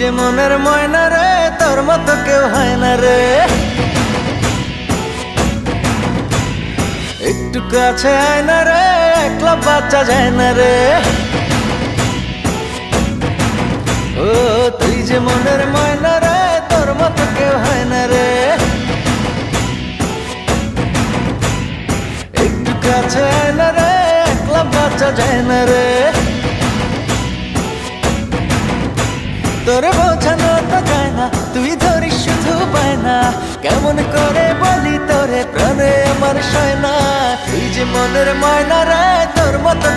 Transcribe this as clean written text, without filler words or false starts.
যে মনের ময়না রে, তোর মতো কেউ হয় না রে। একটু কাছে আয় না রে, একলা বাচ্চা যায় না রে। ও তুই যে মনের ময়না রে, তোর মতো কেউ হয় না রে। একটু কাছে আয় না রে, একলা বাচ্চা যায় না রে। তোরে বোঝানো তো যায় না, তুই ধরিস শুধু পায় না। কেমন করে বলি তোরে, প্রাণে আমার সয় না। তুই যে মনের ময়না রে, তোর মতো